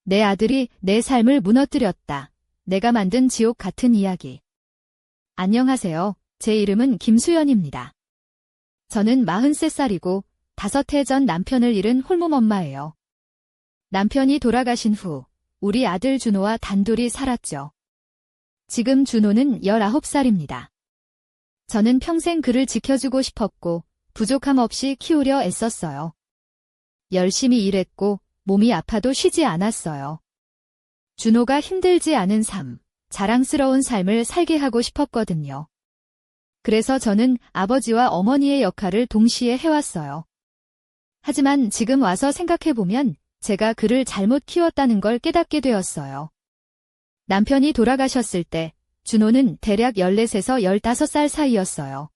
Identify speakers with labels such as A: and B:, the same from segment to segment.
A: 내 아들이 내 삶을 무너뜨렸다. 내가 만든 지옥 같은 이야기. 안녕하세요. 제 이름은 김수연입니다. 저는 43살이고 5해 전 남편을 잃은 홀몸 엄마예요. 남편이 돌아가신 후 우리 아들 준호와 단둘이 살았죠. 지금 준호는 19살입니다. 저는 평생 그를 지켜주고 싶었고 부족함 없이 키우려 애썼어요. 열심히 일했고 몸이 아파도 쉬지 않았어요. 준호가 힘들지 않은 삶, 자랑스러운 삶을 살게 하고 싶었거든요. 그래서 저는 아버지와 어머니의 역할을 동시에 해왔어요. 하지만 지금 와서 생각해보면 제가 그를 잘못 키웠다는 걸 깨닫게 되었어요. 남편이 돌아가셨을 때 준호는 대략 14에서 15살 사이였어요.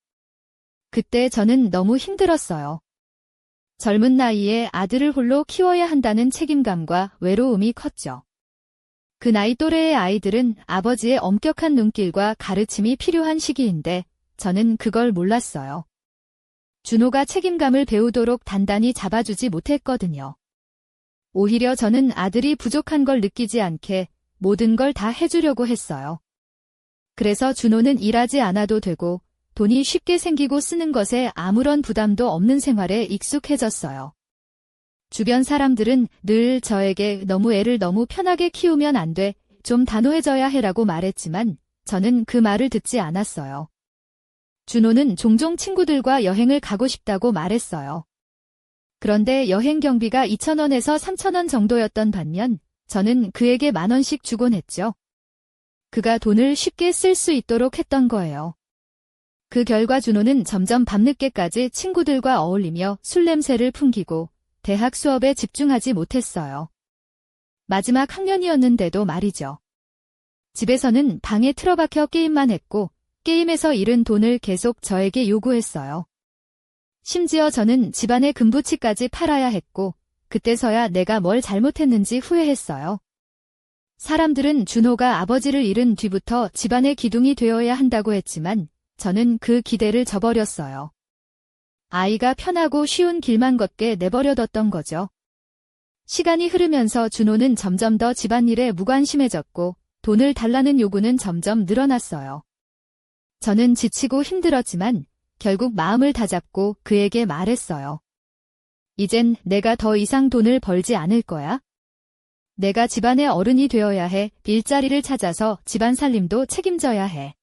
A: 그때 저는 너무 힘들었어요. 젊은 나이에 아들을 홀로 키워야 한다는 책임감과 외로움이 컸죠. 그 나이 또래의 아이들은 아버지의 엄격한 눈길과 가르침이 필요한 시기인데 저는 그걸 몰랐어요. 준호가 책임감을 배우도록 단단히 잡아주지 못했거든요. 오히려 저는 아들이 부족한 걸 느끼지 않게 모든 걸 다 해주려고 했어요. 그래서 준호는 일하지 않아도 되고 돈이 쉽게 생기고 쓰는 것에 아무런 부담도 없는 생활에 익숙해졌어요. 주변 사람들은 늘 저에게 애를 너무 편하게 키우면 안 돼, 좀 단호해져야 해라고 말했지만 저는 그 말을 듣지 않았어요. 준호는 종종 친구들과 여행을 가고 싶다고 말했어요. 그런데 여행 경비가 2,000원에서 3,000원 정도였던 반면 저는 그에게 10,000원씩 주곤 했죠. 그가 돈을 쉽게 쓸 수 있도록 했던 거예요. 그 결과 준호는 점점 밤늦게까지 친구들과 어울리며 술 냄새를 풍기고 대학 수업에 집중하지 못했어요. 마지막 학년이었는데도 말이죠. 집에서는 방에 틀어박혀 게임만 했고 게임에서 잃은 돈을 계속 저에게 요구했어요. 심지어 저는 집안의 금부치까지 팔아야 했고 그때서야 내가 뭘 잘못했는지 후회했어요. 사람들은 준호가 아버지를 잃은 뒤부터 집안의 기둥이 되어야 한다고 했지만 저는 그 기대를 저버렸어요. 아이가 편하고 쉬운 길만 걷게 내버려뒀던 거죠. 시간이 흐르면서 준호는 점점 더 집안일에 무관심해졌고 돈을 달라는 요구는 점점 늘어났어요. 저는 지치고 힘들었지만 결국 마음을 다잡고 그에게 말했어요. 이젠 내가 더 이상 돈을 벌지 않을 거야. 내가 집안의 어른이 되어야 해. 일자리를 찾아서 집안 살림도 책임져야 해.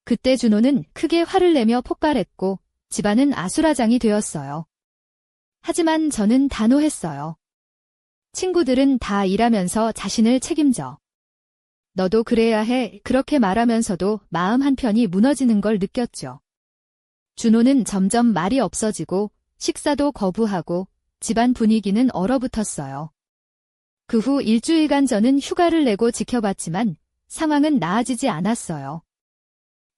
A: 그때 준호는 크게 화를 내며 폭발했고 집안은 아수라장이 되었어요. 하지만 저는 단호했어요. 친구들은 다 일하면서 자신을 책임져. 너도 그래야 해. 그렇게 말하면서도 마음 한편이 무너지는 걸 느꼈죠. 준호는 점점 말이 없어지고 식사도 거부하고 집안 분위기는 얼어붙었어요. 그 후 일주일간 저는 휴가를 내고 지켜봤지만 상황은 나아지지 않았어요.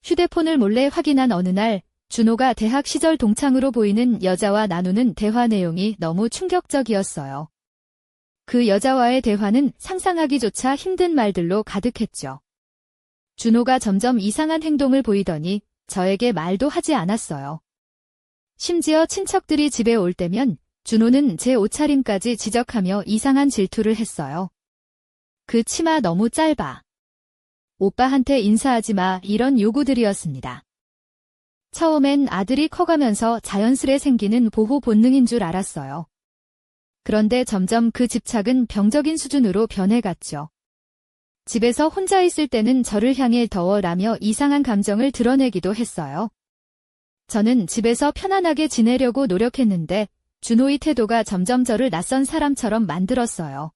A: 휴대폰을 몰래 확인한 어느 날 준호가 대학 시절 동창으로 보이는 여자와 나누는 대화 내용이 너무 충격적이었어요. 그 여자와의 대화는 상상하기조차 힘든 말들로 가득했죠. 준호가 점점 이상한 행동을 보이더니 저에게 말도 하지 않았어요. 심지어 친척들이 집에 올 때면 준호는 제 옷차림까지 지적하며 이상한 질투를 했어요. 그 치마 너무 짧아. 오빠한테 인사하지 마, 이런 요구들이었습니다. 처음엔 아들이 커가면서 자연스레 생기는 보호 본능인 줄 알았어요. 그런데 점점 그 집착은 병적인 수준으로 변해갔죠. 집에서 혼자 있을 때는 저를 향해 더워라며 이상한 감정을 드러내기도 했어요. 저는 집에서 편안하게 지내려고 노력했는데 준호의 태도가 점점 저를 낯선 사람처럼 만들었어요.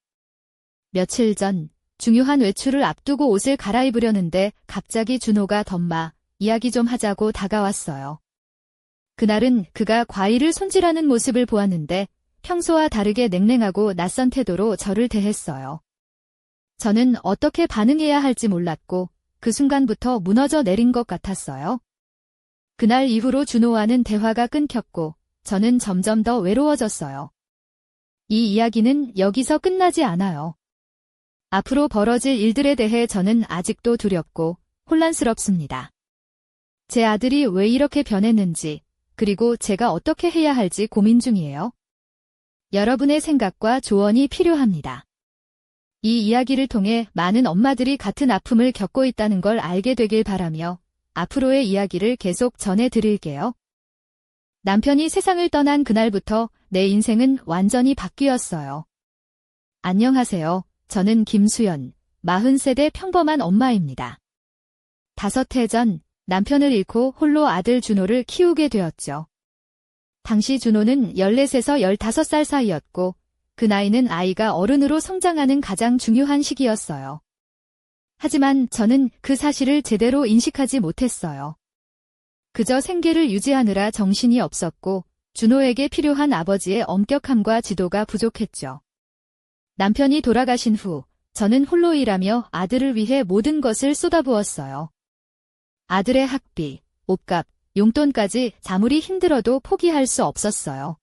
A: 며칠 전 중요한 외출을 앞두고 옷을 갈아입으려는데 갑자기 준호가 덤마, 이야기 좀 하자고 다가왔어요. 그날은 그가 과일을 손질하는 모습을 보았는데 평소와 다르게 냉랭하고 낯선 태도로 저를 대했어요. 저는 어떻게 반응해야 할지 몰랐고 그 순간부터 무너져 내린 것 같았어요. 그날 이후로 준호와는 대화가 끊겼고 저는 점점 더 외로워졌어요. 이 이야기는 여기서 끝나지 않아요. 앞으로 벌어질 일들에 대해 저는 아직도 두렵고 혼란스럽습니다. 제 아들이 왜 이렇게 변했는지, 그리고 제가 어떻게 해야 할지 고민 중이에요. 여러분의 생각과 조언이 필요합니다. 이 이야기를 통해 많은 엄마들이 같은 아픔을 겪고 있다는 걸 알게 되길 바라며 앞으로의 이야기를 계속 전해드릴게요. 남편이 세상을 떠난 그날부터 내 인생은 완전히 바뀌었어요. 안녕하세요. 저는 김수연, 40세대 평범한 엄마입니다. 5해 전 남편을 잃고 홀로 아들 준호를 키우게 되었죠. 당시 준호는 14에서 15살 사이였고 그 나이는 아이가 어른으로 성장하는 가장 중요한 시기였어요. 하지만 저는 그 사실을 제대로 인식하지 못했어요. 그저 생계를 유지하느라 정신이 없었고 준호에게 필요한 아버지의 엄격함과 지도가 부족했죠. 남편이 돌아가신 후 저는 홀로 일하며 아들을 위해 모든 것을 쏟아부었어요. 아들의 학비, 옷값, 용돈까지 아무리 힘들어도 포기할 수 없었어요.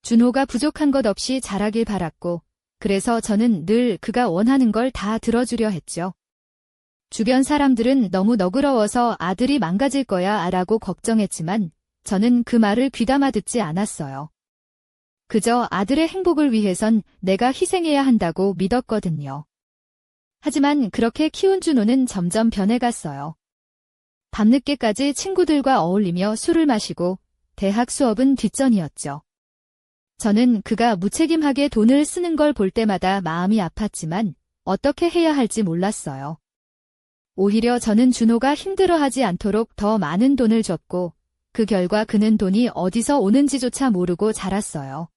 A: 준호가 부족한 것 없이 자라길 바랐고 그래서 저는 늘 그가 원하는 걸 다 들어주려 했죠. 주변 사람들은 너무 너그러워서 아들이 망가질 거야 라고 걱정했지만 저는 그 말을 귀담아 듣지 않았어요. 그저 아들의 행복을 위해선 내가 희생해야 한다고 믿었거든요. 하지만 그렇게 키운 준호는 점점 변해갔어요. 밤늦게까지 친구들과 어울리며 술을 마시고 대학 수업은 뒷전이었죠. 저는 그가 무책임하게 돈을 쓰는 걸 볼 때마다 마음이 아팠지만 어떻게 해야 할지 몰랐어요. 오히려 저는 준호가 힘들어하지 않도록 더 많은 돈을 줬고 그 결과 그는 돈이 어디서 오는지조차 모르고 자랐어요.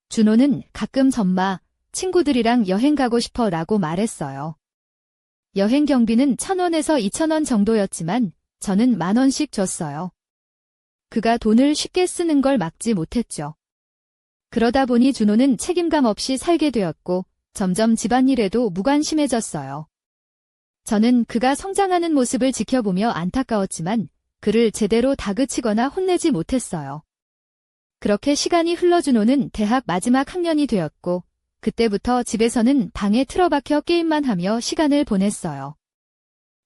A: 준호는 가끔 엄마, 친구들이랑 여행 가고 싶어 라고 말했어요. 여행 경비는 1,000원에서 2,000원 정도였지만 저는 10,000원씩 줬어요. 그가 돈을 쉽게 쓰는 걸 막지 못했죠. 그러다 보니 준호는 책임감 없이 살게 되었고 점점 집안일에도 무관심해졌어요. 저는 그가 성장하는 모습을 지켜보며 안타까웠지만 그를 제대로 다그치거나 혼내지 못했어요. 그렇게 시간이 흘러 준호는 대학 마지막 학년이 되었고 그때부터 집에서는 방에 틀어박혀 게임만 하며 시간을 보냈어요.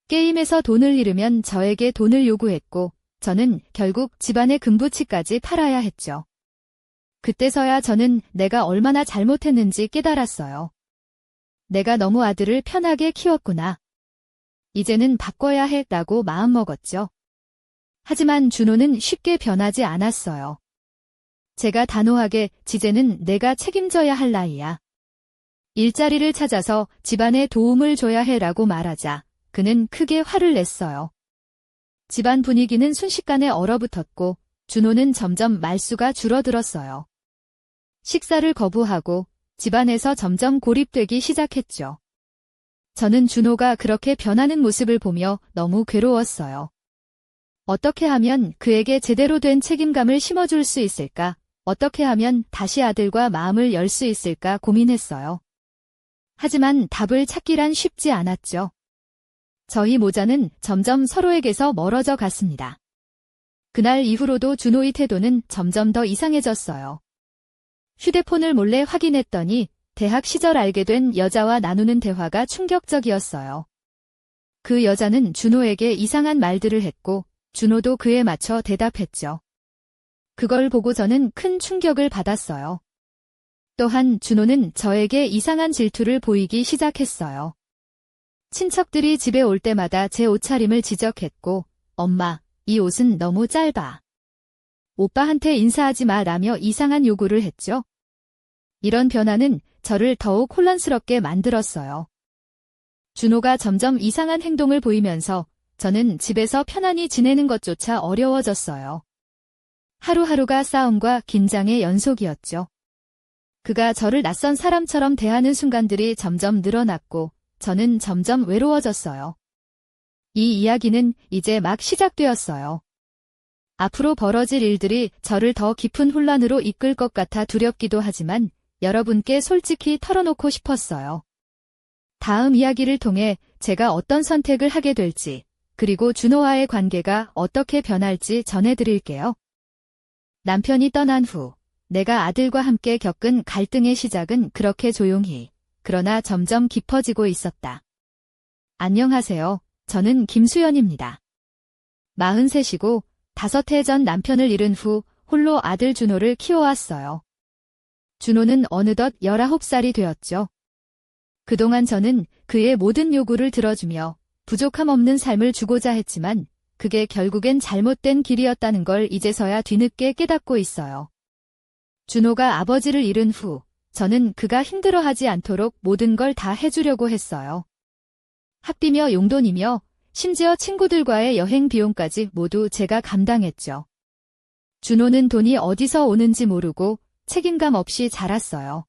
A: 게임에서 돈을 잃으면 저에게 돈을 요구했고 저는 결국 집안의 금부치까지 팔아야 했죠. 그때서야 저는 내가 얼마나 잘못했는지 깨달았어요. 내가 너무 아들을 편하게 키웠구나. 이제는 바꿔야 했다고 마음먹었죠. 하지만 준호는 쉽게 변하지 않았어요. 제가 단호하게 지제는 내가 책임져야 할 나이야. 일자리를 찾아서 집안에 도움을 줘야 해라고 말하자 그는 크게 화를 냈어요. 집안 분위기는 순식간에 얼어붙었고 준호는 점점 말수가 줄어들었어요. 식사를 거부하고 집안에서 점점 고립되기 시작했죠. 저는 준호가 그렇게 변하는 모습을 보며 너무 괴로웠어요. 어떻게 하면 그에게 제대로 된 책임감을 심어줄 수 있을까? 어떻게 하면 다시 아들과 마음을 열 수 있을까 고민했어요. 하지만 답을 찾기란 쉽지 않았죠. 저희 모자는 점점 서로에게서 멀어져 갔습니다. 그날 이후로도 준호의 태도는 점점 더 이상해졌어요. 휴대폰을 몰래 확인했더니 대학 시절 알게 된 여자와 나누는 대화가 충격적이었어요. 그 여자는 준호에게 이상한 말들을 했고 준호도 그에 맞춰 대답했죠. 그걸 보고 저는 큰 충격을 받았어요. 또한 준호는 저에게 이상한 질투를 보이기 시작했어요. 친척들이 집에 올 때마다 제 옷차림을 지적했고 엄마, 이 옷은 너무 짧아. 오빠한테 인사하지 마 라며 이상한 요구를 했죠. 이런 변화는 저를 더욱 혼란스럽게 만들었어요. 준호가 점점 이상한 행동을 보이면서 저는 집에서 편안히 지내는 것조차 어려워졌어요. 하루하루가 싸움과 긴장의 연속이었죠. 그가 저를 낯선 사람처럼 대하는 순간들이 점점 늘어났고 저는 점점 외로워졌어요. 이 이야기는 이제 막 시작되었어요. 앞으로 벌어질 일들이 저를 더 깊은 혼란으로 이끌 것 같아 두렵기도 하지만 여러분께 솔직히 털어놓고 싶었어요. 다음 이야기를 통해 제가 어떤 선택을 하게 될지, 그리고 준호와의 관계가 어떻게 변할지 전해드릴게요. 남편이 떠난 후 내가 아들과 함께 겪은 갈등의 시작은 그렇게 조용히, 그러나 점점 깊어지고 있었다. 안녕하세요. 저는 김수연입니다. 43이고 5해 전 남편을 잃은 후 홀로 아들 준호를 키워왔어요. 준호는 어느덧 19살이 되었죠. 그동안 저는 그의 모든 요구를 들어주며 부족함 없는 삶을 주고자 했지만 그게 결국엔 잘못된 길이었다는 걸 이제서야 뒤늦게 깨닫고 있어요. 준호가 아버지를 잃은 후 저는 그가 힘들어하지 않도록 모든 걸 다 해주려고 했어요. 학비며 용돈이며 심지어 친구들과의 여행 비용까지 모두 제가 감당했죠. 준호는 돈이 어디서 오는지 모르고 책임감 없이 자랐어요.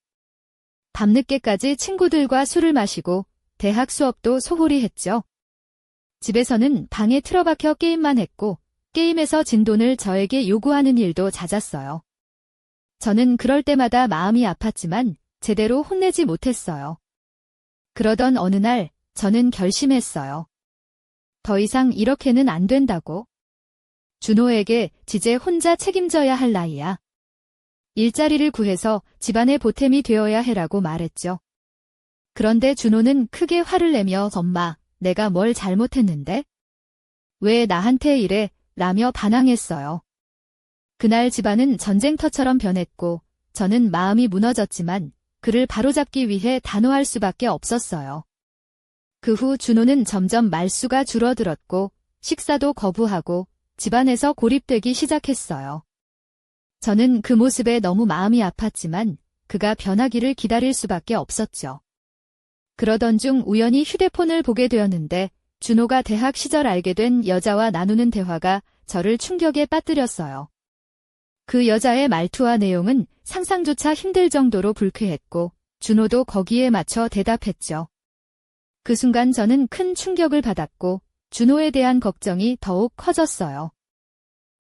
A: 밤늦게까지 친구들과 술을 마시고 대학 수업도 소홀히 했죠. 집에서는 방에 틀어박혀 게임만 했고 게임에서 진 돈을 저에게 요구하는 일도 잦았어요. 저는 그럴 때마다 마음이 아팠지만 제대로 혼내지 못했어요. 그러던 어느 날 저는 결심했어요. 더 이상 이렇게는 안 된다고. 준호에게 이제 혼자 책임져야 할 나이야. 일자리를 구해서 집안의 보탬이 되어야 해라고 말했죠. 그런데 준호는 크게 화를 내며 엄마, 내가 뭘 잘못했는데? 왜 나한테 이래? 라며 반항했어요. 그날 집안은 전쟁터처럼 변했고 저는 마음이 무너졌지만 그를 바로잡기 위해 단호할 수밖에 없었어요. 그 후 준호는 점점 말수가 줄어들었고 식사도 거부하고 집안에서 고립되기 시작했어요. 저는 그 모습에 너무 마음이 아팠지만 그가 변하기를 기다릴 수밖에 없었죠. 그러던 중 우연히 휴대폰을 보게 되었는데 준호가 대학 시절 알게 된 여자와 나누는 대화가 저를 충격에 빠뜨렸어요. 그 여자의 말투와 내용은 상상조차 힘들 정도로 불쾌했고 준호도 거기에 맞춰 대답했죠. 그 순간 저는 큰 충격을 받았고 준호에 대한 걱정이 더욱 커졌어요.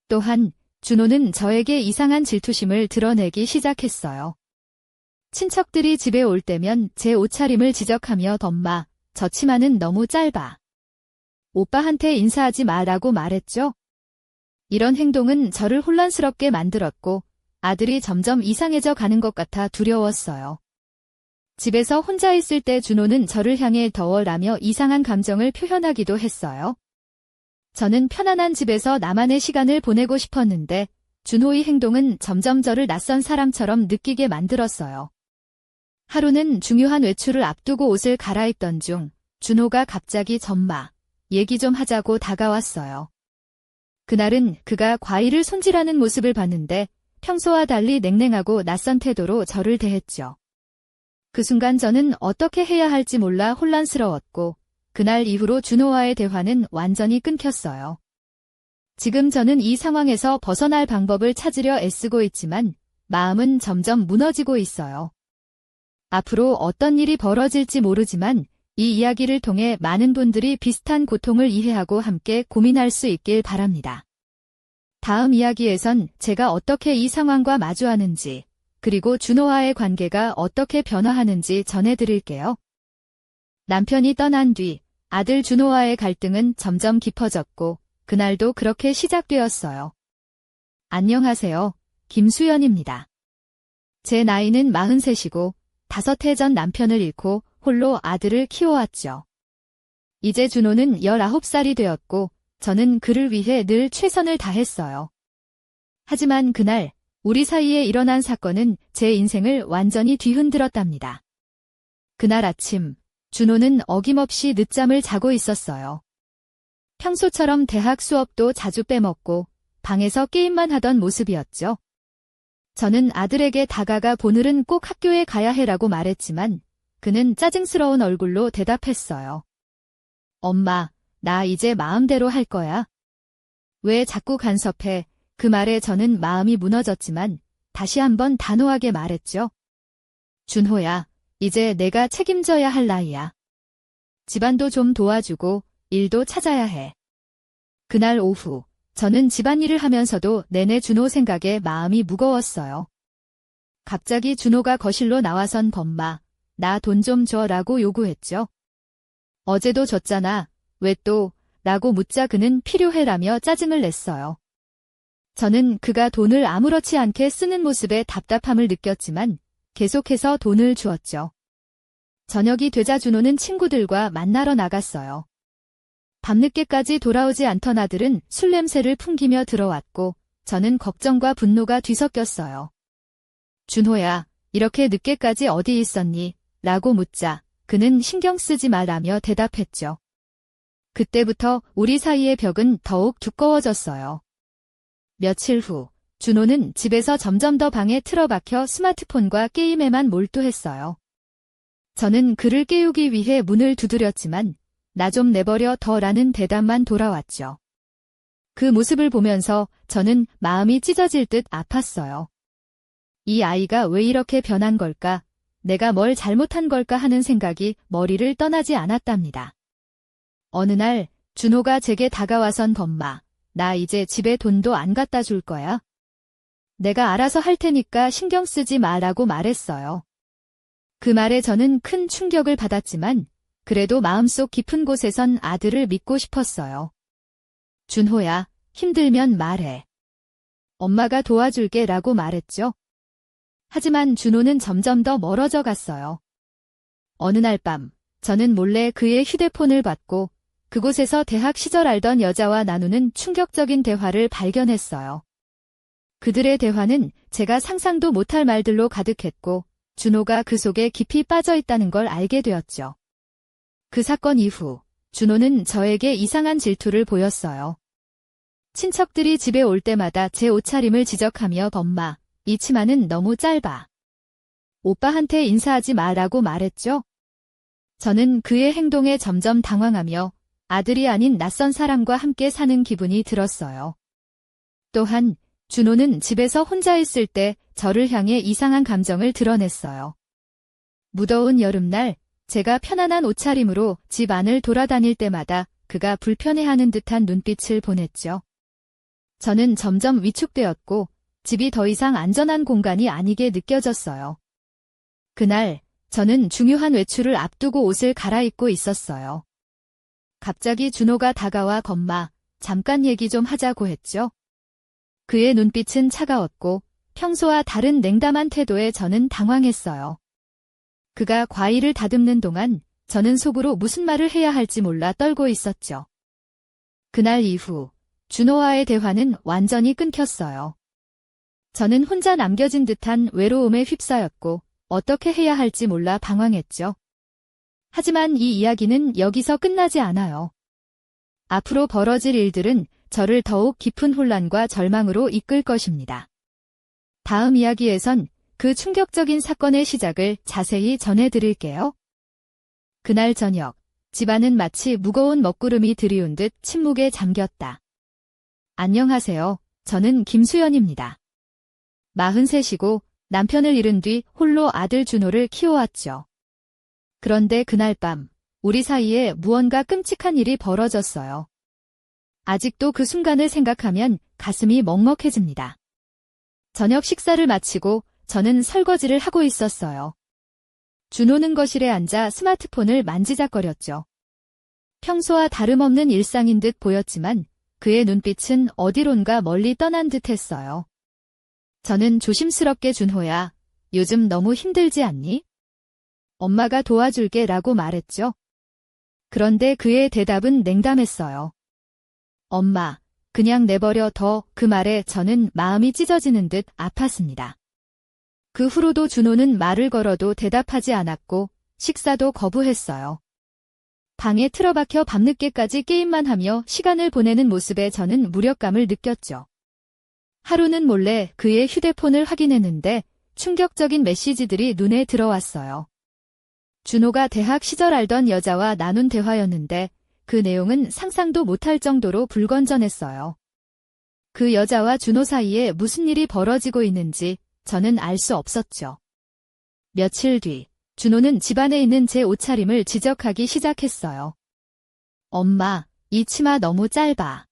A: 또한 준호는 저에게 이상한 질투심을 드러내기 시작했어요. 친척들이 집에 올 때면 제 옷차림을 지적하며 엄마, 저 치마는 너무 짧아. 오빠한테 인사하지 마라고 말했죠. 이런 행동은 저를 혼란스럽게 만들었고 아들이 점점 이상해져 가는 것 같아 두려웠어요. 집에서 혼자 있을 때 준호는 저를 향해 더워라며 이상한 감정을 표현하기도 했어요. 저는 편안한 집에서 나만의 시간을 보내고 싶었는데 준호의 행동은 점점 저를 낯선 사람처럼 느끼게 만들었어요. 하루는 중요한 외출을 앞두고 옷을 갈아입던 중 준호가 갑자기 엄마, 얘기 좀 하자고 다가왔어요. 그날은 그가 과일을 손질하는 모습을 봤는데 평소와 달리 냉랭하고 낯선 태도로 저를 대했죠. 그 순간 저는 어떻게 해야 할지 몰라 혼란스러웠고 그날 이후로 준호와의 대화는 완전히 끊겼어요. 지금 저는 이 상황에서 벗어날 방법을 찾으려 애쓰고 있지만 마음은 점점 무너지고 있어요. 앞으로 어떤 일이 벌어질지 모르지만 이 이야기를 통해 많은 분들이 비슷한 고통을 이해하고 함께 고민할 수 있길 바랍니다. 다음 이야기에선 제가 어떻게 이 상황과 마주하는지 그리고 준호와의 관계가 어떻게 변화하는지 전해드릴게요. 남편이 떠난 뒤 아들 준호와의 갈등은 점점 깊어졌고 그날도 그렇게 시작되었어요. 안녕하세요. 김수연입니다. 제 나이는 43이고 5해 전 남편을 잃고 홀로 아들을 키워왔죠. 이제 준호는 19살이 되었고 저는 그를 위해 늘 최선을 다했어요. 하지만 그날 우리 사이에 일어난 사건은 제 인생을 완전히 뒤흔들었답니다. 그날 아침 준호는 어김없이 늦잠을 자고 있었어요. 평소처럼 대학 수업도 자주 빼먹고 방에서 게임만 하던 모습이었죠. 저는 아들에게 다가가 오늘은 꼭 학교에 가야 해라고 말했지만 그는 짜증스러운 얼굴로 대답했어요. 엄마, 나 이제 마음대로 할 거야. 왜 자꾸 간섭해? 그 말에 저는 마음이 무너졌지만 다시 한번 단호하게 말했죠. 준호야, 이제 내가 책임져야 할 나이야. 집안도 좀 도와주고 일도 찾아야 해. 그날 오후 저는 집안일을 하면서도 내내 준호 생각에 마음이 무거웠어요. 갑자기 준호가 거실로 나와선 엄마, 나 돈 좀 줘라고 요구했죠. 어제도 줬잖아. 왜 또? 라고 묻자 그는 필요해라며 짜증을 냈어요. 저는 그가 돈을 아무렇지 않게 쓰는 모습에 답답함을 느꼈지만 계속해서 돈을 주었죠. 저녁이 되자 준호는 친구들과 만나러 나갔어요. 밤늦게까지 돌아오지 않던 아들은 술 냄새를 풍기며 들어왔고 저는 걱정과 분노가 뒤섞였어요. 준호야, 이렇게 늦게까지 어디 있었니? 라고 묻자 그는 신경 쓰지 말라며 대답했죠. 그때부터 우리 사이의 벽은 더욱 두꺼워졌어요. 며칠 후, 준호는 집에서 점점 더 방에 틀어박혀 스마트폰과 게임에만 몰두했어요. 저는 그를 깨우기 위해 문을 두드렸지만 나 좀 내버려 둬라는 대답만 돌아왔죠. 그 모습을 보면서 저는 마음이 찢어질 듯 아팠어요. 이 아이가 왜 이렇게 변한 걸까? 내가 뭘 잘못한 걸까 하는 생각이 머리를 떠나지 않았답니다. 어느 날 준호가 제게 다가와선 범마, 나 이제 집에 돈도 안 갖다 줄 거야. 내가 알아서 할 테니까 신경 쓰지 마라고 말했어요. 그 말에 저는 큰 충격을 받았지만 그래도 마음속 깊은 곳에선 아들을 믿고 싶었어요. 준호야, 힘들면 말해. 엄마가 도와줄게 라고 말했죠. 하지만 준호는 점점 더 멀어져 갔어요. 어느 날 밤, 저는 몰래 그의 휴대폰을 받고 그곳에서 대학 시절 알던 여자와 나누는 충격적인 대화를 발견했어요. 그들의 대화는 제가 상상도 못할 말들로 가득했고 준호가 그 속에 깊이 빠져 있다는 걸 알게 되었죠. 그 사건 이후 준호는 저에게 이상한 질투를 보였어요. 친척들이 집에 올 때마다 제 옷차림을 지적하며 범마, 이 치마는 너무 짧아. 오빠한테 인사하지 마라고 말했죠. 저는 그의 행동에 점점 당황하며 아들이 아닌 낯선 사람과 함께 사는 기분이 들었어요. 또한 준호는 집에서 혼자 있을 때 저를 향해 이상한 감정을 드러냈어요. 무더운 여름날 제가 편안한 옷차림으로 집 안을 돌아다닐 때마다 그가 불편해하는 듯한 눈빛을 보냈죠. 저는 점점 위축되었고 집이 더 이상 안전한 공간이 아니게 느껴졌어요. 그날 저는 중요한 외출을 앞두고 옷을 갈아입고 있었어요. 갑자기 준호가 다가와 범마, 잠깐 얘기 좀 하자고 했죠. 그의 눈빛은 차가웠고 평소와 다른 냉담한 태도에 저는 당황했어요. 그가 과일을 다듬는 동안 저는 속으로 무슨 말을 해야 할지 몰라 떨고 있었죠. 그날 이후 준호와의 대화는 완전히 끊겼어요. 저는 혼자 남겨진 듯한 외로움에 휩싸였고 어떻게 해야 할지 몰라 방황했죠. 하지만 이 이야기는 여기서 끝나지 않아요. 앞으로 벌어질 일들은 저를 더욱 깊은 혼란과 절망으로 이끌 것입니다. 다음 이야기에선 그 충격적인 사건의 시작을 자세히 전해드릴게요. 그날 저녁, 집안은 마치 무거운 먹구름이 들이운 듯 침묵에 잠겼다. 안녕하세요. 저는 김수연입니다. 43이고 남편을 잃은 뒤 홀로 아들 준호를 키워왔죠. 그런데 그날 밤, 우리 사이에 무언가 끔찍한 일이 벌어졌어요. 아직도 그 순간을 생각하면 가슴이 먹먹해집니다. 저녁 식사를 마치고 저는 설거지를 하고 있었어요. 준호는 거실에 앉아 스마트폰을 만지작거렸죠. 평소와 다름없는 일상인 듯 보였지만 그의 눈빛은 어디론가 멀리 떠난 듯 했어요. 저는 조심스럽게 준호야, 요즘 너무 힘들지 않니? 엄마가 도와줄게 라고 말했죠. 그런데 그의 대답은 냉담했어요. 엄마, 그냥 내버려 둬. 그 말에 저는 마음이 찢어지는 듯 아팠습니다. 그 후로도 준호는 말을 걸어도 대답하지 않았고 식사도 거부했어요. 방에 틀어박혀 밤늦게까지 게임만 하며 시간을 보내는 모습에 저는 무력감을 느꼈죠. 하루는 몰래 그의 휴대폰을 확인했는데 충격적인 메시지들이 눈에 들어왔어요. 준호가 대학 시절 알던 여자와 나눈 대화였는데 그 내용은 상상도 못할 정도로 불건전했어요. 그 여자와 준호 사이에 무슨 일이 벌어지고 있는지 저는 알 수 없었죠. 며칠 뒤, 준호는 집안에 있는 제 옷차림을 지적하기 시작했어요. 엄마, 이 치마 너무 짧아.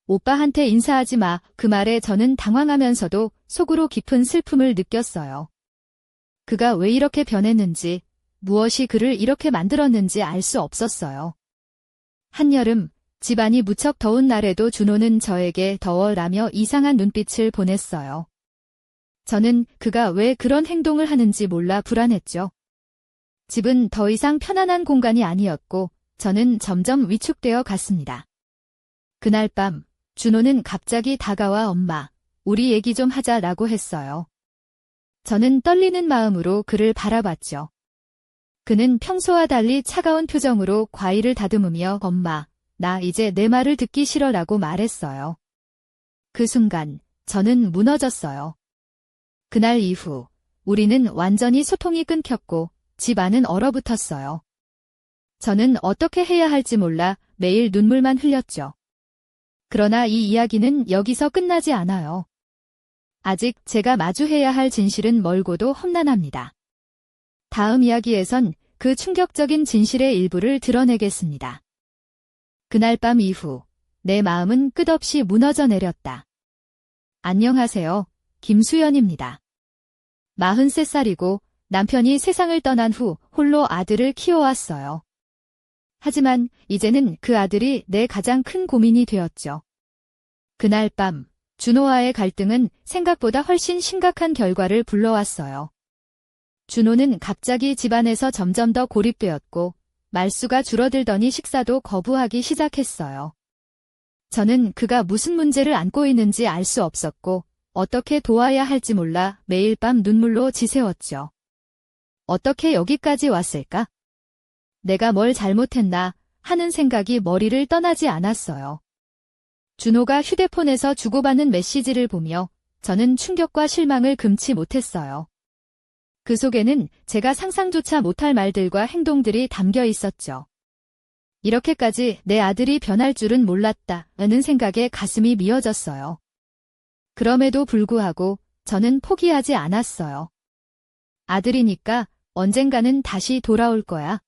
A: 오빠한테 인사하지 마. 그 말에 저는 당황하면서도 속으로 깊은 슬픔을 느꼈어요. 그가 왜 이렇게 변했는지, 무엇이 그를 이렇게 만들었는지 알 수 없었어요. 한여름, 집안이 무척 더운 날에도 준호는 저에게 더워라며 이상한 눈빛을 보냈어요. 저는 그가 왜 그런 행동을 하는지 몰라 불안했죠. 집은 더 이상 편안한 공간이 아니었고 저는 점점 위축되어 갔습니다. 그날 밤 준호는 갑자기 다가와 엄마, 우리 얘기 좀 하자라고 했어요. 저는 떨리는 마음으로 그를 바라봤죠. 그는 평소와 달리 차가운 표정으로 과일을 다듬으며 엄마, 나 이제 내 말을 듣기 싫어라고 말했어요. 그 순간 저는 무너졌어요. 그날 이후 우리는 완전히 소통이 끊겼고 집 안은 얼어붙었어요. 저는 어떻게 해야 할지 몰라 매일 눈물만 흘렸죠. 그러나 이 이야기는 여기서 끝나지 않아요. 아직 제가 마주해야 할 진실은 멀고도 험난합니다. 다음 이야기에선 그 충격적인 진실의 일부를 드러내겠습니다. 그날 밤 이후 내 마음은 끝없이 무너져 내렸다. 안녕하세요. 김수연입니다. 43살이고 남편이 세상을 떠난 후 홀로 아들을 키워왔어요. 하지만 이제는 그 아들이 내 가장 큰 고민이 되었죠. 그날 밤 준호와의 갈등은 생각보다 훨씬 심각한 결과를 불러왔어요. 준호는 갑자기 집안에서 점점 더 고립되었고 말수가 줄어들더니 식사도 거부하기 시작했어요. 저는 그가 무슨 문제를 안고 있는지 알 수 없었고 어떻게 도와야 할지 몰라 매일 밤 눈물로 지새웠죠. 어떻게 여기까지 왔을까? 내가 뭘 잘못했나 하는 생각이 머리를 떠나지 않았어요. 준호가 휴대폰에서 주고받는 메시지를 보며 저는 충격과 실망을 금치 못했어요. 그 속에는 제가 상상조차 못할 말들과 행동들이 담겨 있었죠. 이렇게까지 내 아들이 변할 줄은 몰랐다는 생각에 가슴이 미어졌어요. 그럼에도 불구하고 저는 포기하지 않았어요. 아들이니까 언젠가는 다시 돌아올 거야.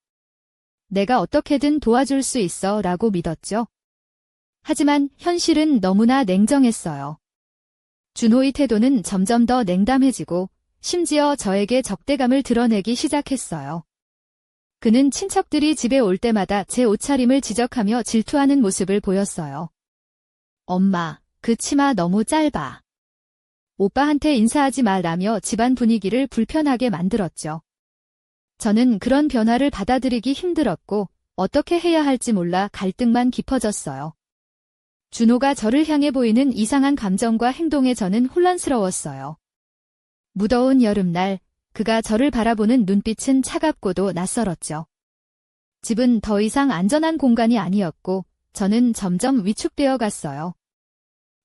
A: 내가 어떻게든 도와줄 수 있어 라고 믿었죠. 하지만 현실은 너무나 냉정했어요. 준호의 태도는 점점 더 냉담해지고 심지어 저에게 적대감을 드러내기 시작했어요. 그는 친척들이 집에 올 때마다 제 옷차림을 지적하며 질투하는 모습을 보였어요. 엄마, 그 치마 너무 짧아. 오빠한테 인사하지 말라며 집안 분위기를 불편하게 만들었죠. 저는 그런 변화를 받아들이기 힘들었고 어떻게 해야 할지 몰라 갈등만 깊어졌어요. 준호가 저를 향해 보이는 이상한 감정과 행동에 저는 혼란스러웠어요. 무더운 여름날 그가 저를 바라보는 눈빛은 차갑고도 낯설었죠. 집은 더 이상 안전한 공간이 아니었고 저는 점점 위축되어 갔어요.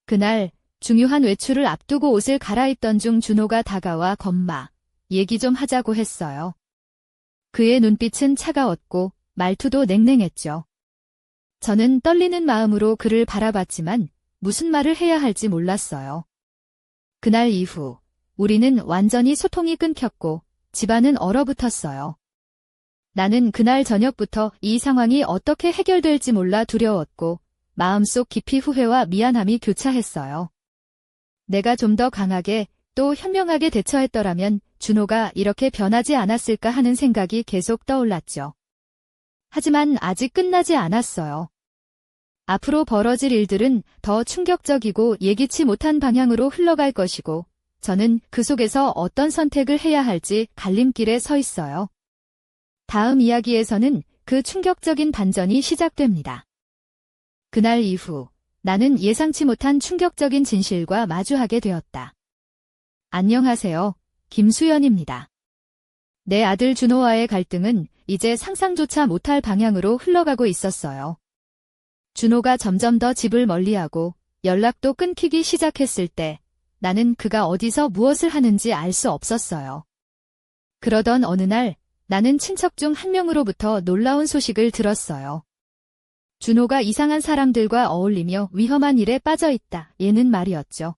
A: 그날 중요한 외출을 앞두고 옷을 갈아입던 중 준호가 다가와 엄마, 얘기 좀 하자고 했어요. 그의 눈빛은 차가웠고 말투도 냉랭했죠. 저는 떨리는 마음으로 그를 바라봤지만 무슨 말을 해야 할지 몰랐어요. 그날 이후 우리는 완전히 소통이 끊겼고 집안은 얼어붙었어요. 나는 그날 저녁부터 이 상황이 어떻게 해결될지 몰라 두려웠고 마음속 깊이 후회와 미안함이 교차했어요. 내가 좀 더 강하게 또 현명하게 대처했더라면 준호가 이렇게 변하지 않았을까 하는 생각이 계속 떠올랐죠. 하지만 아직 끝나지 않았어요. 앞으로 벌어질 일들은 더 충격적이고 예기치 못한 방향으로 흘러갈 것이고 저는 그 속에서 어떤 선택을 해야 할지 갈림길에 서 있어요. 다음 이야기에서는 그 충격적인 반전이 시작됩니다. 그날 이후 나는 예상치 못한 충격적인 진실과 마주하게 되었다. 안녕하세요. 김수연입니다. 내 아들 준호와의 갈등은 이제 상상조차 못할 방향으로 흘러가고 있었어요. 준호가 점점 더 집을 멀리하고 연락도 끊기기 시작했을 때 나는 그가 어디서 무엇을 하는지 알 수 없었어요. 그러던 어느 날 나는 친척 중 한 명으로부터 놀라운 소식을 들었어요. 준호가 이상한 사람들과 어울리며 위험한 일에 빠져 있다. 얘는 말이었죠.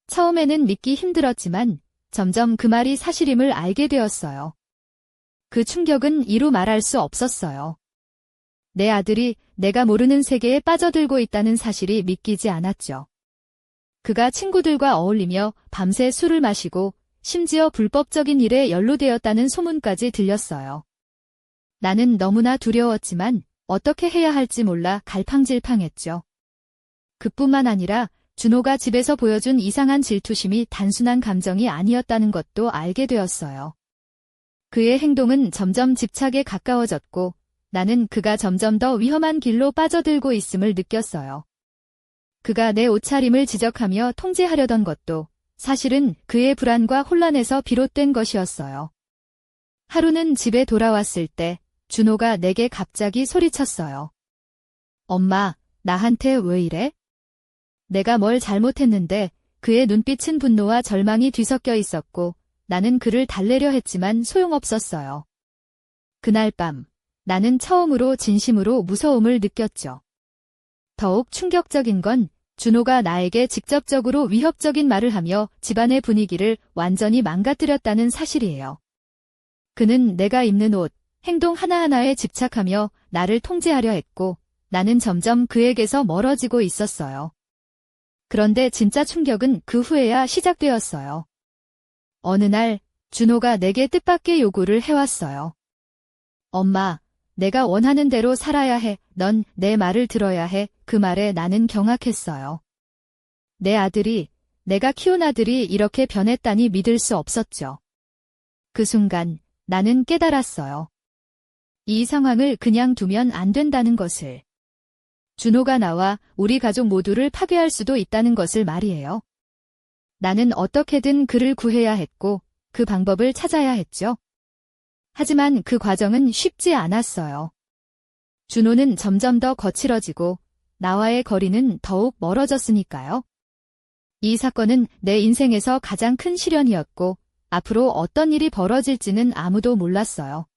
A: 처음에는 믿기 힘들었지만 점점 그 말이 사실임을 알게 되었어요. 그 충격은 이루 말할 수 없었어요. 내 아들이 내가 모르는 세계에 빠져들고 있다는 사실이 믿기지 않았죠. 그가 친구들과 어울리며 밤새 술을 마시고 심지어 불법적인 일에 연루되었다는 소문까지 들렸어요. 나는 너무나 두려웠지만 어떻게 해야 할지 몰라 갈팡질팡했죠. 그뿐만 아니라 준호가 집에서 보여준 이상한 질투심이 단순한 감정이 아니었다는 것도 알게 되었어요. 그의 행동은 점점 집착에 가까워졌고 나는 그가 점점 더 위험한 길로 빠져들고 있음을 느꼈어요. 그가 내 옷차림을 지적하며 통제하려던 것도 사실은 그의 불안과 혼란에서 비롯된 것이었어요. 하루는 집에 돌아왔을 때 준호가 내게 갑자기 소리쳤어요. 엄마, 나한테 왜 이래? 내가 뭘 잘못했는데 그의 눈빛은 분노와 절망이 뒤섞여 있었고 나는 그를 달래려 했지만 소용없었어요. 그날 밤 나는 처음으로 진심으로 무서움을 느꼈죠. 더욱 충격적인 건 준호가 나에게 직접적으로 위협적인 말을 하며 집안의 분위기를 완전히 망가뜨렸다는 사실이에요. 그는 내가 입는 옷, 행동 하나하나에 집착하며 나를 통제하려 했고 나는 점점 그에게서 멀어지고 있었어요. 그런데 진짜 충격은 그 후에야 시작되었어요. 어느 날 준호가 내게 뜻밖의 요구를 해왔어요. 엄마, 내가 원하는 대로 살아야 해. 넌 내 말을 들어야 해. 그 말에 나는 경악했어요. 내 아들이, 내가 키운 아들이 이렇게 변했다니 믿을 수 없었죠. 그 순간 나는 깨달았어요. 이 상황을 그냥 두면 안 된다는 것을. 준호가 나와 우리 가족 모두를 파괴할 수도 있다는 것을 말이에요. 나는 어떻게든 그를 구해야 했고 그 방법을 찾아야 했죠. 하지만 그 과정은 쉽지 않았어요. 준호는 점점 더 거칠어지고 나와의 거리는 더욱 멀어졌으니까요. 이 사건은 내 인생에서 가장 큰 시련이었고 앞으로 어떤 일이 벌어질지는 아무도 몰랐어요.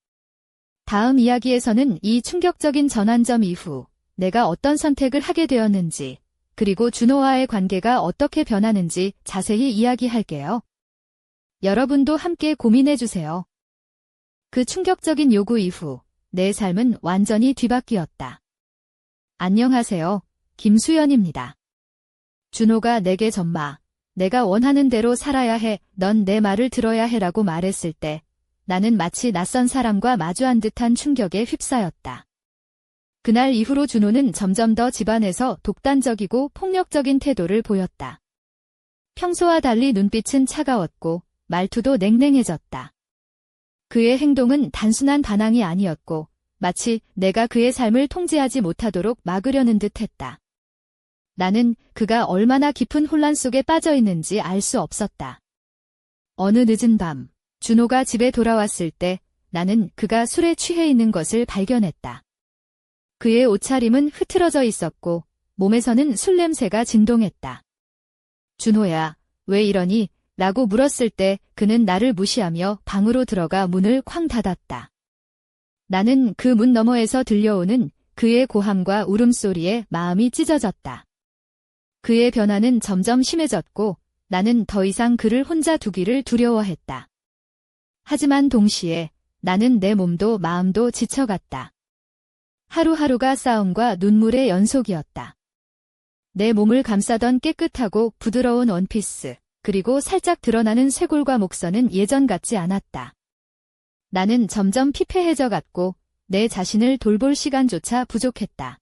A: 다음 이야기에서는 이 충격적인 전환점 이후 내가 어떤 선택을 하게 되었는지 그리고 준호와의 관계가 어떻게 변하는지 자세히 이야기할게요. 여러분도 함께 고민해주세요. 그 충격적인 요구 이후 내 삶은 완전히 뒤바뀌었다. 안녕하세요. 김수연입니다. 준호가 내게 전마, 내가 원하는 대로 살아야 해, 넌 내 말을 들어야 해라고 말했을 때 나는 마치 낯선 사람과 마주한 듯한 충격에 휩싸였다. 그날 이후로 준호는 점점 더 집안에서 독단적이고 폭력적인 태도를 보였다. 평소와 달리 눈빛은 차가웠고 말투도 냉랭해졌다. 그의 행동은 단순한 반항이 아니었고 마치 내가 그의 삶을 통제하지 못하도록 막으려는 듯했다. 나는 그가 얼마나 깊은 혼란 속에 빠져 있는지 알 수 없었다. 어느 늦은 밤, 준호가 집에 돌아왔을 때 나는 그가 술에 취해 있는 것을 발견했다. 그의 옷차림은 흐트러져 있었고 몸에서는 술 냄새가 진동했다. 준호야, 왜 이러니? 라고 물었을 때 그는 나를 무시하며 방으로 들어가 문을 쾅 닫았다. 나는 그 문 너머에서 들려오는 그의 고함과 울음소리에 마음이 찢어졌다. 그의 변화는 점점 심해졌고 나는 더 이상 그를 혼자 두기를 두려워했다. 하지만 동시에 나는 내 몸도 마음도 지쳐갔다. 하루하루가 싸움과 눈물의 연속이었다. 내 몸을 감싸던 깨끗하고 부드러운 원피스, 그리고 살짝 드러나는 쇄골과 목선은 예전 같지 않았다. 나는 점점 피폐해져 갔고 내 자신을 돌볼 시간조차 부족했다.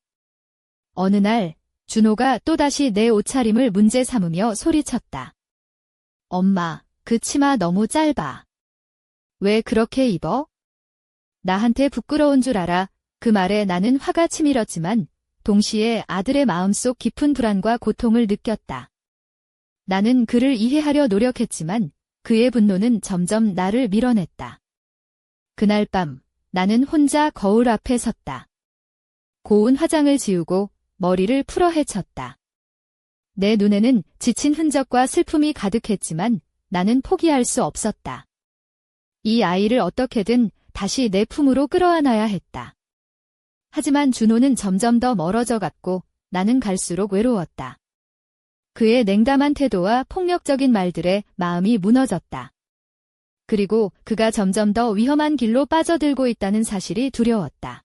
A: 어느 날 준호가 또다시 내 옷차림을 문제 삼으며 소리쳤다. 엄마, 그 치마 너무 짧아. 왜 그렇게 입어? 나한테 부끄러운 줄 알아. 그 말에 나는 화가 치밀었지만 동시에 아들의 마음속 깊은 불안과 고통을 느꼈다. 나는 그를 이해하려 노력했지만 그의 분노는 점점 나를 밀어냈다. 그날 밤 나는 혼자 거울 앞에 섰다. 고운 화장을 지우고 머리를 풀어 헤쳤다. 내 눈에는 지친 흔적과 슬픔이 가득했지만 나는 포기할 수 없었다. 이 아이를 어떻게든 다시 내 품으로 끌어안아야 했다. 하지만 준호는 점점 더 멀어져 갔고 나는 갈수록 외로웠다. 그의 냉담한 태도와 폭력적인 말들에 마음이 무너졌다. 그리고 그가 점점 더 위험한 길로 빠져들고 있다는 사실이 두려웠다.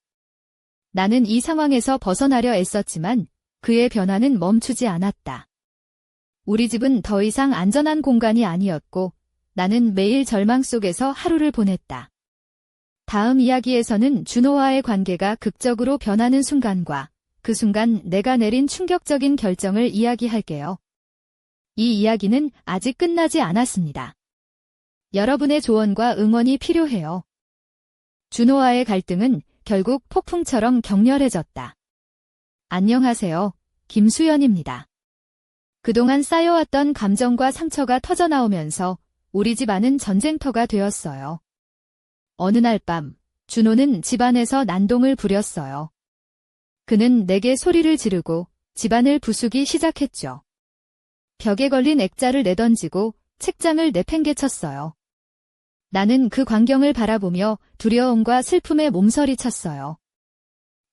A: 나는 이 상황에서 벗어나려 애썼지만 그의 변화는 멈추지 않았다. 우리 집은 더 이상 안전한 공간이 아니었고 나는 매일 절망 속에서 하루를 보냈다. 다음 이야기에서는 준호와의 관계가 극적으로 변하는 순간과 그 순간 내가 내린 충격적인 결정을 이야기할게요. 이 이야기는 아직 끝나지 않았습니다. 여러분의 조언과 응원이 필요해요. 준호와의 갈등은 결국 폭풍처럼 격렬해졌다. 안녕하세요. 김수연입니다. 그동안 쌓여왔던 감정과 상처가 터져나오면서 우리 집 안은 전쟁터가 되었어요. 어느 날 밤, 준호는 집안에서 난동을 부렸어요. 그는 내게 소리를 지르고 집안을 부수기 시작했죠. 벽에 걸린 액자를 내던지고 책장을 내팽개쳤어요. 나는 그 광경을 바라보며 두려움과 슬픔에 몸서리쳤어요.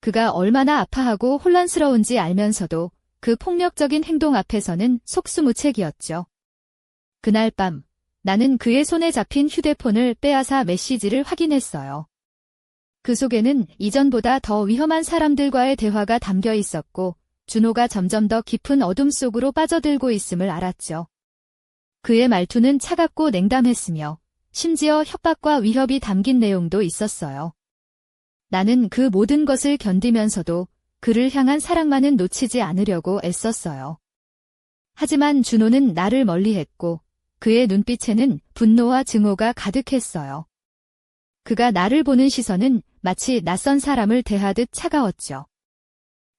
A: 그가 얼마나 아파하고 혼란스러운지 알면서도 그 폭력적인 행동 앞에서는 속수무책이었죠. 그날 밤, 나는 그의 손에 잡힌 휴대폰을 빼앗아 메시지를 확인했어요. 그 속에는 이전보다 더 위험한 사람들과의 대화가 담겨 있었고, 준호가 점점 더 깊은 어둠 속으로 빠져들고 있음을 알았죠. 그의 말투는 차갑고 냉담했으며, 심지어 협박과 위협이 담긴 내용도 있었어요. 나는 그 모든 것을 견디면서도 그를 향한 사랑만은 놓치지 않으려고 애썼어요. 하지만 준호는 나를 멀리했고, 그의 눈빛에는 분노와 증오가 가득했어요. 그가 나를 보는 시선은 마치 낯선 사람을 대하듯 차가웠죠.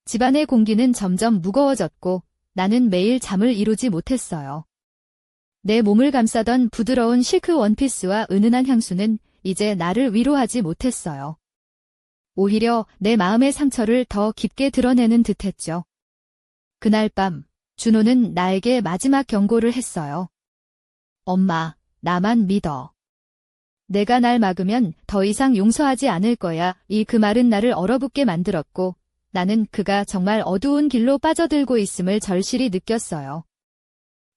A: 집안의 공기는 점점 무거워졌고 나는 매일 잠을 이루지 못했어요. 내 몸을 감싸던 부드러운 실크 원피스와 은은한 향수는 이제 나를 위로하지 못했어요. 오히려 내 마음의 상처를 더 깊게 드러내는 듯했죠. 그날 밤, 준호는 나에게 마지막 경고를 했어요. 엄마, 나만 믿어. 내가 날 막으면 더 이상 용서하지 않을 거야. 그 말은 나를 얼어붙게 만들었고, 나는 그가 정말 어두운 길로 빠져들고 있음을 절실히 느꼈어요.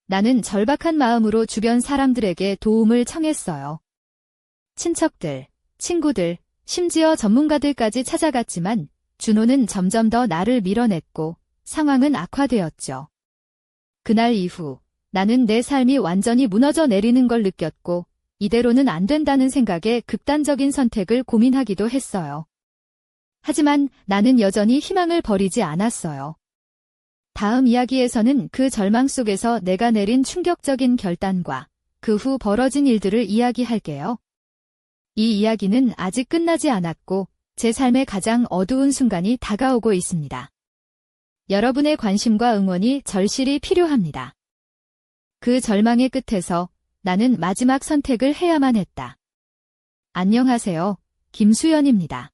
A: 나는 절박한 마음으로 주변 사람들에게 도움을 청했어요. 친척들, 친구들, 심지어 전문가들까지 찾아갔지만 준호는 점점 더 나를 밀어냈고 상황은 악화되었죠. 그날 이후 나는 내 삶이 완전히 무너져 내리는 걸 느꼈고 이대로는 안 된다는 생각에 극단적인 선택을 고민하기도 했어요. 하지만 나는 여전히 희망을 버리지 않았어요. 다음 이야기에서는 그 절망 속에서 내가 내린 충격적인 결단과 그 후 벌어진 일들을 이야기할게요. 이 이야기는 아직 끝나지 않았고 제 삶의 가장 어두운 순간이 다가오고 있습니다. 여러분의 관심과 응원이 절실히 필요합니다. 그 절망의 끝에서 나는 마지막 선택을 해야만 했다. 안녕하세요. 김수연입니다.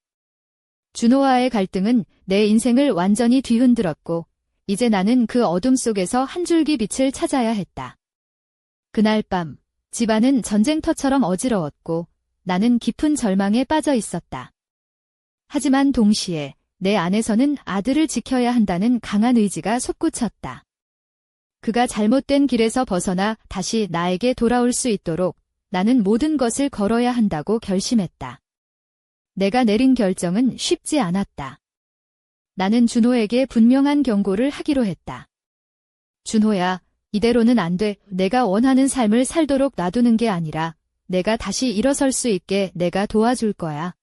A: 준호와의 갈등은 내 인생을 완전히 뒤흔들었고 이제 나는 그 어둠 속에서 한 줄기 빛을 찾아야 했다. 그날 밤, 집안은 전쟁터처럼 어지러웠고 나는 깊은 절망에 빠져 있었다. 하지만 동시에 내 안에서는 아들을 지켜야 한다는 강한 의지가 솟구쳤다. 그가 잘못된 길에서 벗어나 다시 나에게 돌아올 수 있도록 나는 모든 것을 걸어야 한다고 결심했다. 내가 내린 결정은 쉽지 않았다. 나는 준호에게 분명한 경고를 하기로 했다. 준호야, 이대로는 안 돼. 내가 원하는 삶을 살도록 놔두는 게 아니라 내가 다시 일어설 수 있게 내가 도와줄 거야.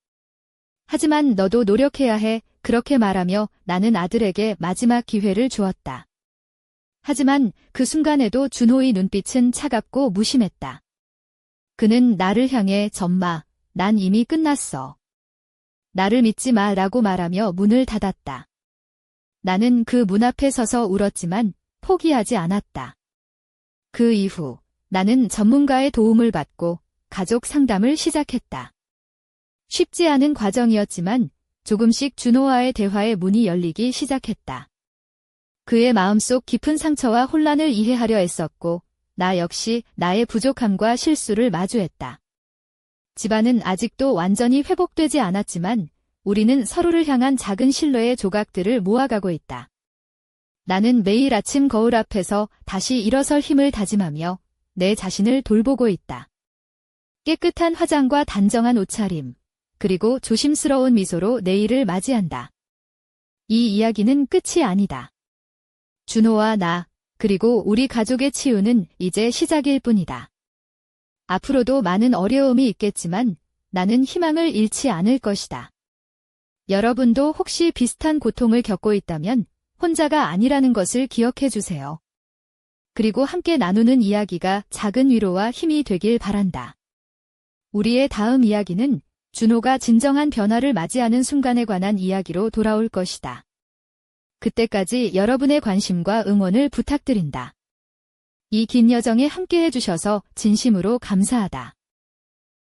A: 하지만 너도 노력해야 해. 그렇게 말하며 나는 아들에게 마지막 기회를 주었다. 하지만 그 순간에도 준호의 눈빛은 차갑고 무심했다. 그는 나를 향해 점마, 난 이미 끝났어. 나를 믿지 마 라고 말하며 문을 닫았다. 나는 그 문 앞에 서서 울었지만 포기하지 않았다. 그 이후 나는 전문가의 도움을 받고 가족 상담을 시작했다. 쉽지 않은 과정이었지만 조금씩 준호와의 대화의 문이 열리기 시작했다. 그의 마음속 깊은 상처와 혼란을 이해하려 애썼고 나 역시 나의 부족함과 실수를 마주했다. 집안은 아직도 완전히 회복되지 않았지만 우리는 서로를 향한 작은 신뢰의 조각들을 모아가고 있다. 나는 매일 아침 거울 앞에서 다시 일어설 힘을 다짐하며 내 자신을 돌보고 있다. 깨끗한 화장과 단정한 옷차림, 그리고 조심스러운 미소로 내일을 맞이한다. 이 이야기는 끝이 아니다. 준호와 나, 그리고 우리 가족의 치유는 이제 시작일 뿐이다. 앞으로도 많은 어려움이 있겠지만 나는 희망을 잃지 않을 것이다. 여러분도 혹시 비슷한 고통을 겪고 있다면 혼자가 아니라는 것을 기억해 주세요. 그리고 함께 나누는 이야기가 작은 위로와 힘이 되길 바란다. 우리의 다음 이야기는 준호가 진정한 변화를 맞이하는 순간에 관한 이야기로 돌아올 것이다. 그때까지 여러분의 관심과 응원을 부탁드린다. 이 긴 여정에 함께 해주셔서 진심으로 감사하다.